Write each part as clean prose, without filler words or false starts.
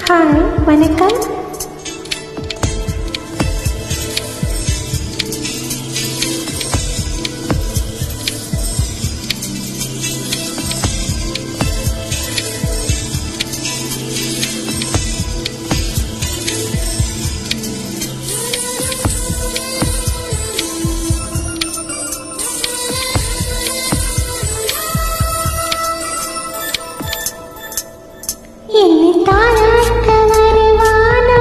Hi, வணக்கம். என்னை தாளாட்ட வருவானோ,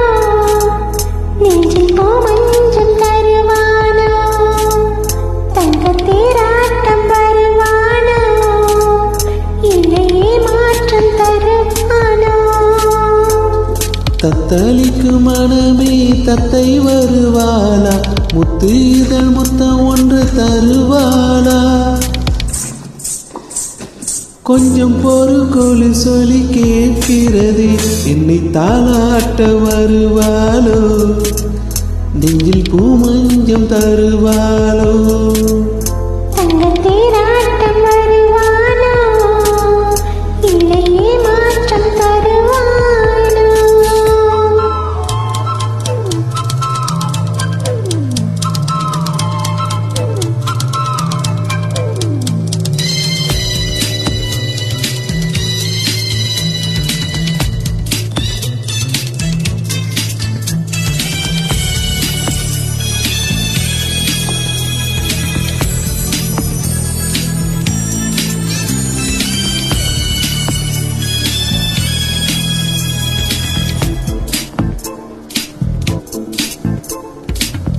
நெஞ்சில் பூமஞ்சம் தருவானோ, தங்கத் தேராட்டம் வருவானோ, இல்லையே மாற்றம் தருவானோ. தத்தளிக்கு மனமே தத்தை வருவாளா, முத்து இதழ் முத்தம் ஒன்று தருவாளா, கொஞ்சம் பொறுக்கொழு சொல்லி கேட்கிறது. என்னை தாளாட்ட வருவாளோ, நெஞ்சில் பூமஞ்சம் தருவாளோ, தங்கத் தேராட்டம் வருவானோ, இல்லையே மாற்றம் தருவானோ.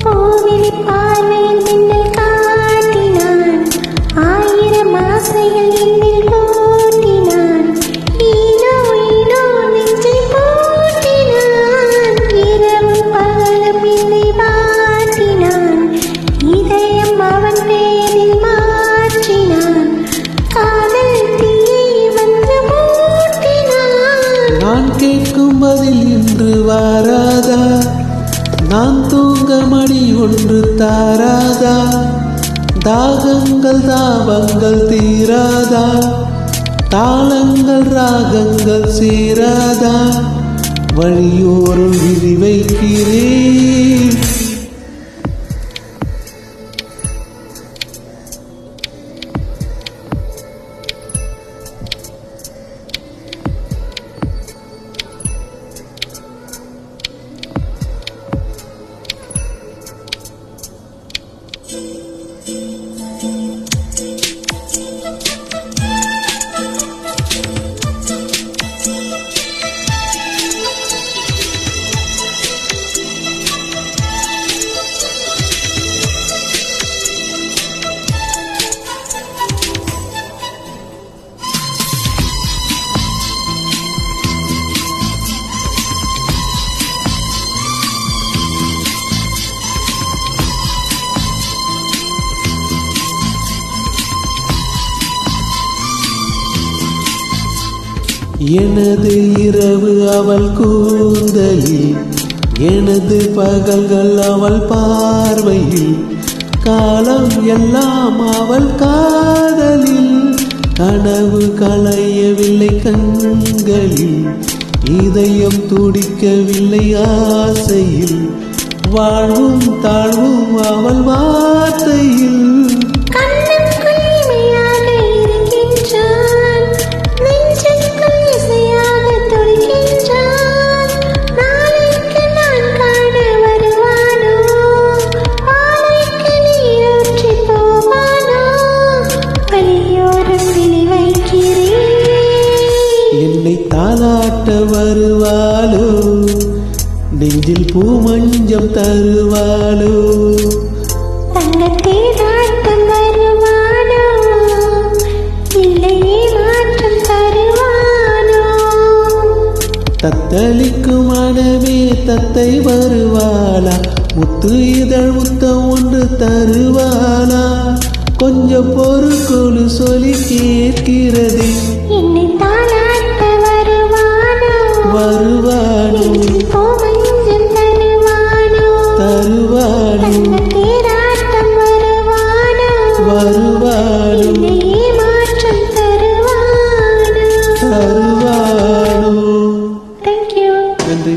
கோவிலின் பார்வையில் மின்னல் காட்டினான், ஆயிரம் ஆசைகள் என்னில் கூட்டினான், ஈனோ ஈனோ நெஞ்சை பூட்டினான், இரவும் பகலும் என்னை வாட்டினான், இதயம் அவன் பேரில் மாற்றினான், காதல் தீயை வந்து மூட்டினான். நான் கேட்கும் பதில் இன்று வாராதா, நான் தூங்க மணி ஒன்று தாராதா, தாகங்கள் தாபங்கள் தீராதா, தாளங்கள் ராகங்கள் சேராதா, வழியோரம் விதி வைக்கிறேன். எனது இரவு அவள் கூந்தலில், எனது பகல்கள் அவள் பார்வையில், காலம் எல்லாம் அவள் காதலில், கனவு களையவில்லை கண்களில், இதயம் துடிக்கவில்லை ஆசையில், வாழ்வும் தாழ்வும் அவள் வார்த்தையில். என்னை தாளாட்ட வருவாளோ, நெஞ்சில் பூமஞ்சம் தருவாளோ, தங்கத் தேராட்டம் வருவானோ, இல்லையே மாற்றம் தருவானோ. தத்தளிக்கு மனமே தத்தை வருவாளா, முத்து இதழ் முத்தம் ஒன்று தருவாளா, கொஞ்சம் பொறுக்கொழு சொல்லி கேட்கிறது. என்னை தாளாட்ட வருவானோ, வருவானோ, பூமஞ்சம் தருவானோ, தருவானோ, தங்கத் தேராட்டம் வருவானோ, வருவானோ, இல்லையே மாற்றம் தருவானோ. தருவானோ. Thank you. நன்றி